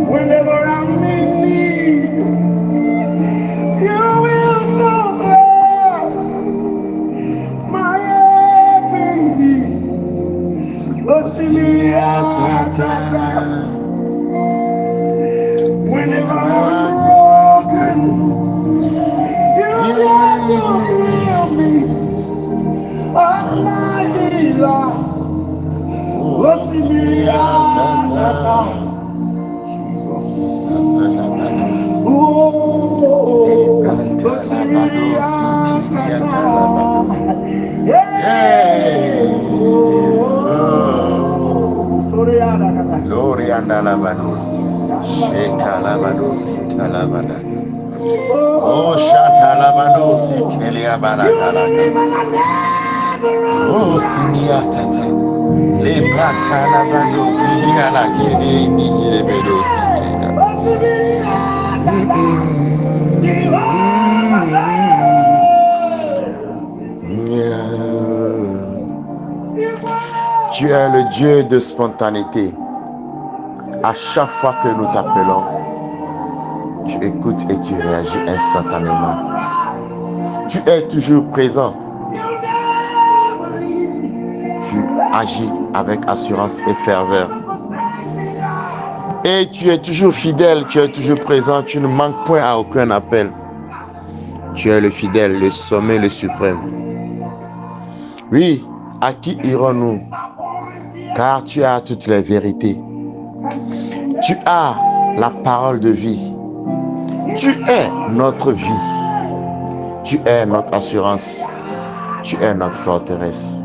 Whenever I'm in need, you will supply my every need. Whenever I'm broken, you heal me. Almighty Lord, Gloria anda la bados, sheka la bados, talabada. Oh, shata la bados, kelia balagala. Oh, sinia tata. Le brata la bados, hiya la kene ni le bedos tena. Tu es le Dieu de spontanéité. À chaque fois que nous t'appelons, tu écoutes et tu réagis instantanément. Tu es toujours présent. Tu agis avec assurance et ferveur. Et tu es toujours fidèle, tu es toujours présent, tu ne manques point à aucun appel. Tu es le fidèle, le sommet, le suprême. Oui, à qui irons-nous? Car tu as toutes les vérités. Tu as la parole de vie. Tu es notre vie. Tu es notre assurance. Tu es notre forteresse.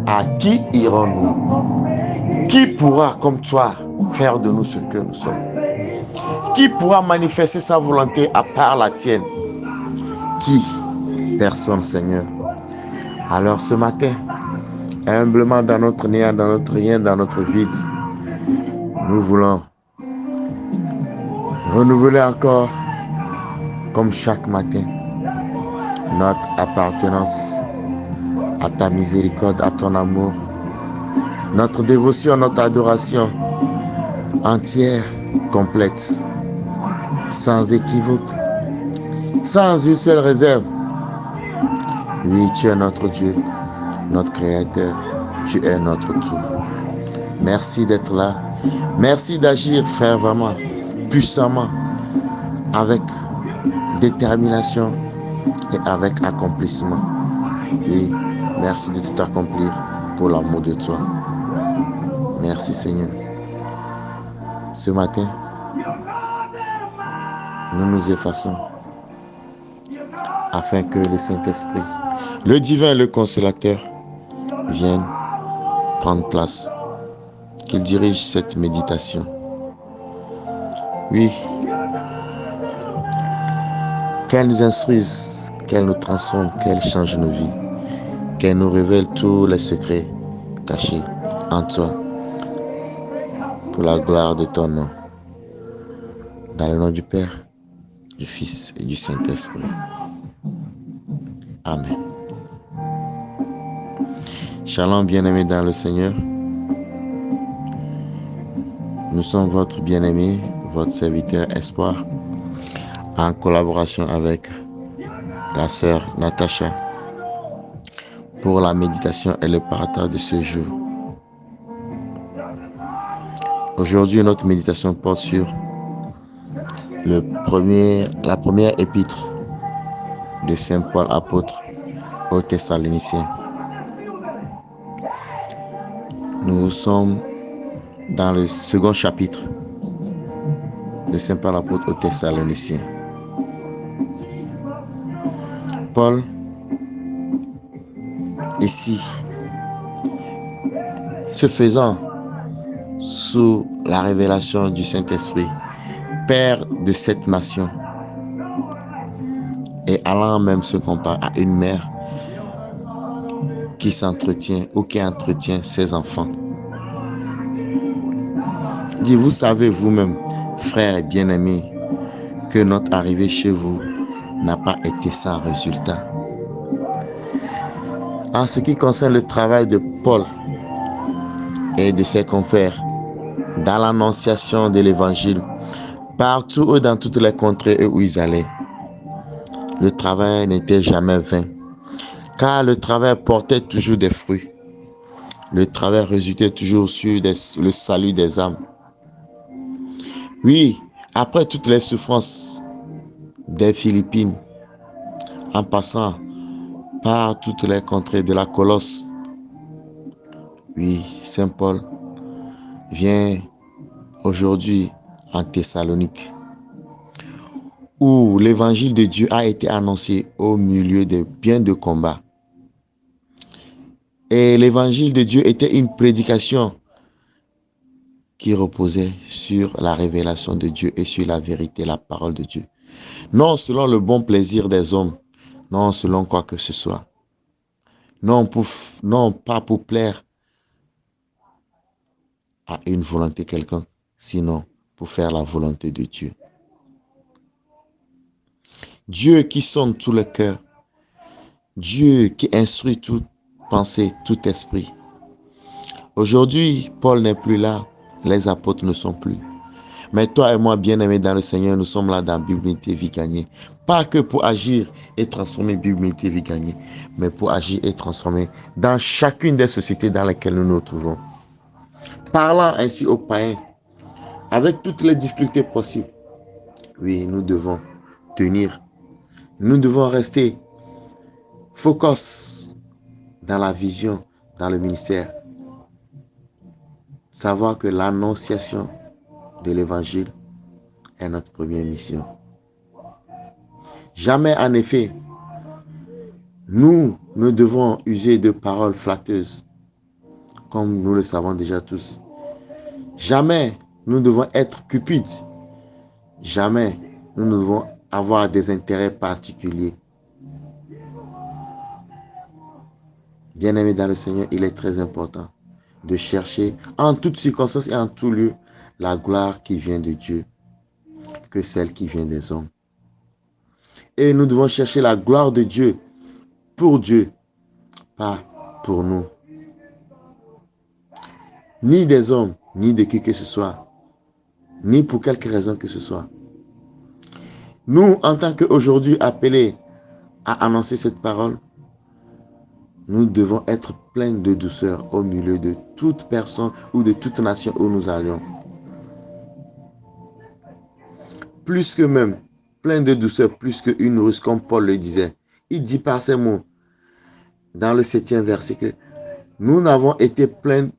À qui irons-nous? Qui pourra, comme toi, faire de nous ce que nous sommes? Qui pourra manifester sa volonté à part la tienne? Qui? Personne, Seigneur. Alors ce matin, humblement dans notre néant, dans notre rien, dans notre vide, nous voulons renouveler encore, comme chaque matin, notre appartenance à ta miséricorde, à ton amour, notre dévotion, notre adoration entière, complète, sans équivoque, sans une seule réserve. Oui, tu es notre Dieu, notre Créateur, tu es notre tout. Merci d'être là. Merci d'agir fervemment, puissamment, avec détermination et avec accomplissement. Oui, merci de tout accomplir pour l'amour de toi. Merci Seigneur. Ce matin, nous nous effaçons afin que le Saint-Esprit, le divin, le consolateur, vienne prendre place, qu'il dirige cette méditation. Oui, qu'elle nous instruise, qu'elle nous transforme, qu'elle change nos vies, qu'elle nous révèle tous les secrets cachés en toi, pour la gloire de ton nom. Dans le nom du Père, du Fils et du Saint-Esprit. Amen. Shalom, bien-aimés dans le Seigneur. Nous sommes votre bien-aimé, votre serviteur Espoir, en collaboration avec la sœur Natacha, pour la méditation et le partage de ce jour. Aujourd'hui, notre méditation porte sur la première épître de Saint Paul apôtre aux Thessaloniciens. Nous sommes dans le second chapitre de Saint Paul apôtre aux Thessaloniciens. Paul, ici, se faisant sous la révélation du Saint-Esprit, Père de cette nation, et allant même se comparer à une mère qui s'entretient ou qui entretient ses enfants. Dit, vous savez vous-même, frères et bien-aimés, que notre arrivée chez vous n'a pas été sans résultat. En ce qui concerne le travail de Paul et de ses confrères dans l'annonciation de l'évangile, partout et dans toutes les contrées où ils allaient, le travail n'était jamais vain, car le travail portait toujours des fruits. Le travail résultait toujours sur le salut des âmes. Oui, après toutes les souffrances des Philippines, en passant par toutes les contrées de la Colosse, oui, Saint Paul vient aujourd'hui en Thessalonique, où l'évangile de Dieu a été annoncé au milieu de bien de combats. Et l'évangile de Dieu était une prédication qui reposait sur la révélation de Dieu et sur la vérité, la parole de Dieu. Non selon le bon plaisir des hommes, non selon quoi que ce soit. Non pas pour plaire à une volonté quelconque, sinon pour faire la volonté de Dieu. Dieu qui sonde tout le cœur, Dieu qui instruit toute pensée, tout esprit. Aujourd'hui, Paul n'est plus là, les apôtres ne sont plus. Mais toi et moi, bien-aimés dans le Seigneur, nous sommes là dans Bible Unité Vie Gagnée. Pas que pour agir et transformer Bible Unité Vie Gagnée, mais pour agir et transformer dans chacune des sociétés dans lesquelles nous nous trouvons. Parlant ainsi aux païens, avec toutes les difficultés possibles, oui, nous devons tenir. Nous devons rester focus dans la vision, dans le ministère. Savoir que l'annonciation de l'évangile est notre première mission. Jamais, en effet, nous ne devons user de paroles flatteuses, comme nous le savons déjà tous. Jamais nous devons être cupides. Jamais nous ne devons avoir des intérêts particuliers. Bien-aimés dans le Seigneur, il est très important de chercher en toutes circonstances et en tout lieu la gloire qui vient de Dieu que celle qui vient des hommes. Et nous devons chercher la gloire de Dieu pour Dieu, pas pour nous. Ni des hommes, ni de qui que ce soit, ni pour quelque raison que ce soit. Nous, en tant qu'aujourd'hui appelés à annoncer cette parole, nous devons être pleins de douceur au milieu de toute personne ou de toute nation où nous allions. Plus que même, plein de douceur, plus qu'une ruse, comme Paul le disait. Il dit par ces mots, dans le 7e verset, que nous avons été pleins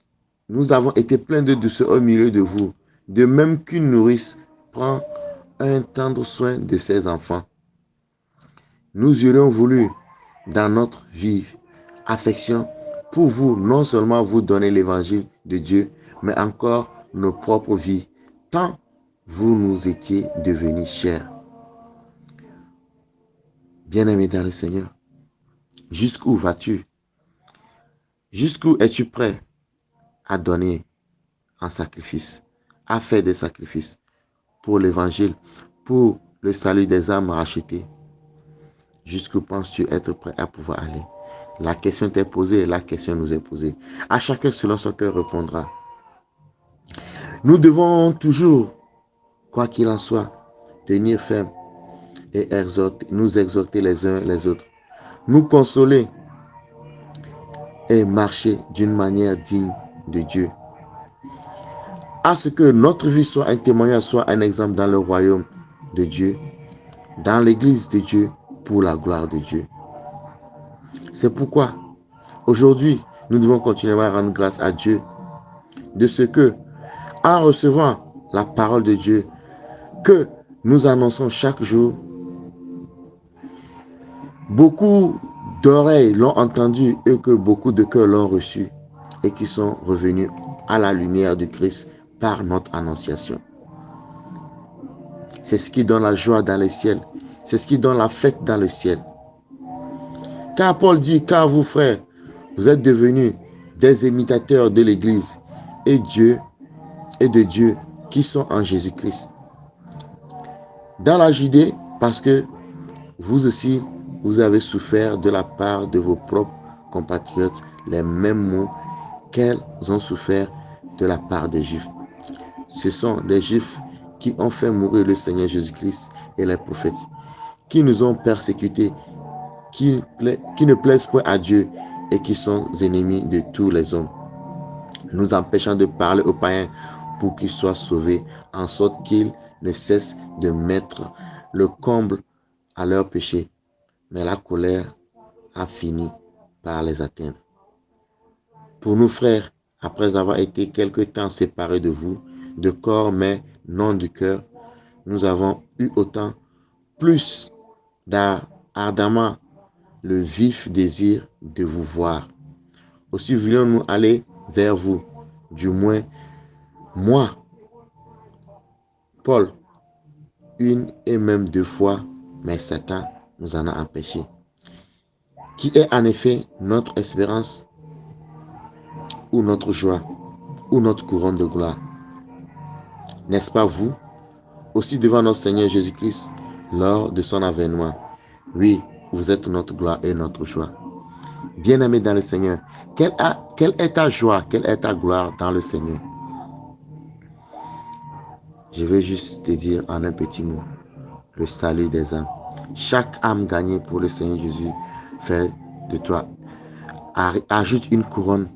de douceur au milieu de vous, de même qu'une nourrice prend un tendre soin de ses enfants. Nous aurions voulu, dans notre vive affection, pour vous, non seulement vous donner l'évangile de Dieu, mais encore nos propres vies, tant vous nous étiez devenus chers. Bien-aimé dans le Seigneur, jusqu'où vas-tu? Jusqu'où es-tu prêt à donner en sacrifice, à faire des sacrifices pour l'évangile, pour le salut des âmes rachetées? Jusqu'où penses-tu être prêt à pouvoir aller? La question t'est posée, la question nous est posée. À chacun selon son cœur répondra. Nous devons toujours, quoi qu'il en soit, tenir ferme et nous exhorter les uns les autres, nous consoler et marcher d'une manière digne de Dieu, à ce que notre vie soit un témoignage, soit un exemple dans le royaume de Dieu, dans l'église de Dieu, pour la gloire de Dieu. C'est pourquoi aujourd'hui nous devons continuer à rendre grâce à Dieu de ce que, en recevant la parole de Dieu que nous annonçons chaque jour, beaucoup d'oreilles l'ont entendu et que beaucoup de cœurs l'ont reçu et qui sont revenus à la lumière du Christ par notre annonciation. C'est ce qui donne la joie dans le ciel. C'est ce qui donne la fête dans le ciel. Car Paul dit, car vous frères, vous êtes devenus des imitateurs de l'Église et de Dieu qui sont en Jésus-Christ. Dans la Judée, parce que vous aussi, vous avez souffert de la part de vos propres compatriotes les mêmes maux qu'elles ont souffert de la part des Juifs. Ce sont des Juifs qui ont fait mourir le Seigneur Jésus-Christ et les prophètes, qui nous ont persécutés, qui ne plaisent point à Dieu et qui sont ennemis de tous les hommes, nous empêchant de parler aux païens pour qu'ils soient sauvés, en sorte qu'ils ne cessent de mettre le comble à leurs péchés. Mais la colère a fini par les atteindre. Pour nous, frères, après avoir été quelque temps séparés de vous, de corps mais non du cœur, nous avons eu autant plus ardemment le vif désir de vous voir. Aussi voulions-nous aller vers vous, du moins moi, Paul, une et même 2 fois, mais Satan nous en a empêchés. Qui est en effet notre espérance ou notre joie ou notre couronne de gloire? N'est-ce pas vous, aussi devant notre Seigneur Jésus-Christ, lors de son avènement? Oui, vous êtes notre gloire et notre joie. Bien-aimé dans le Seigneur, quelle est ta joie, quelle est ta gloire dans le Seigneur? Je vais juste te dire en un petit mot, le salut des âmes. Chaque âme gagnée pour le Seigneur Jésus fait de toi, ajoute une couronne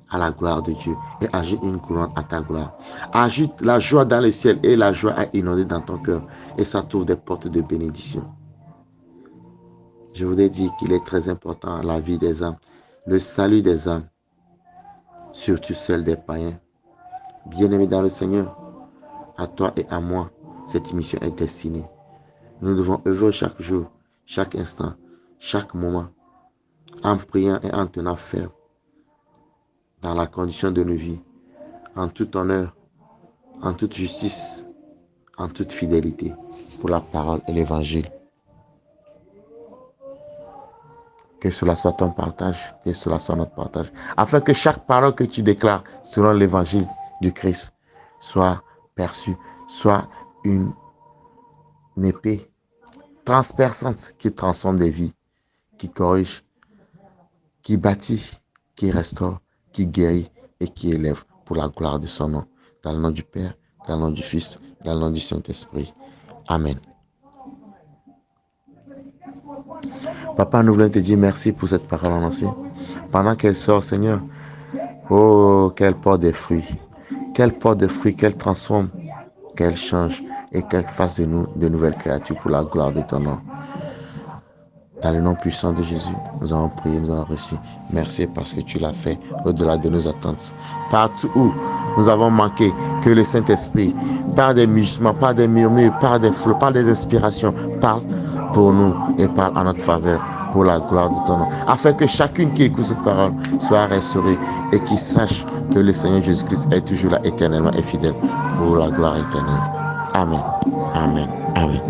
à la gloire de Dieu et ajoute une couronne à ta gloire. Ajoute la joie dans le ciel et la joie à inonder dans ton cœur et ça t'ouvre des portes de bénédiction. Je voudrais dire qu'il est très important la vie des âmes, le salut des âmes, surtout celle des païens. Bien-aimés dans le Seigneur, à toi et à moi, cette mission est destinée. Nous devons œuvrer chaque jour, chaque instant, chaque moment, en priant et en tenant ferme dans la condition de nos vies, en tout honneur, en toute justice, en toute fidélité pour la parole et l'évangile. Que cela soit ton partage, que cela soit notre partage, afin que chaque parole que tu déclares selon l'évangile du Christ soit perçue, soit une épée transperçante qui transforme des vies, qui corrige, qui bâtit, qui restaure, qui guérit et qui élève pour la gloire de son nom. Dans le nom du Père, dans le nom du Fils, dans le nom du Saint-Esprit. Amen. Papa, nous voulons te dire merci pour cette parole annoncée. Pendant qu'elle sort, Seigneur, oh, qu'elle porte des fruits. Qu'elle porte des fruits, qu'elle transforme, qu'elle change et qu'elle fasse de nous de nouvelles créatures pour la gloire de ton nom. Dans le nom puissant de Jésus, nous avons prié, nous avons reçu. Merci parce que tu l'as fait au-delà de nos attentes. Partout où nous avons manqué, que le Saint-Esprit, par des mugissements, par des murmures, par des flots, par des inspirations, parle pour nous et parle en notre faveur pour la gloire de ton nom. Afin que chacune qui écoute cette parole soit restaurée et qui sache que le Seigneur Jésus-Christ est toujours là éternellement et fidèle pour la gloire éternelle. Amen. Amen. Amen.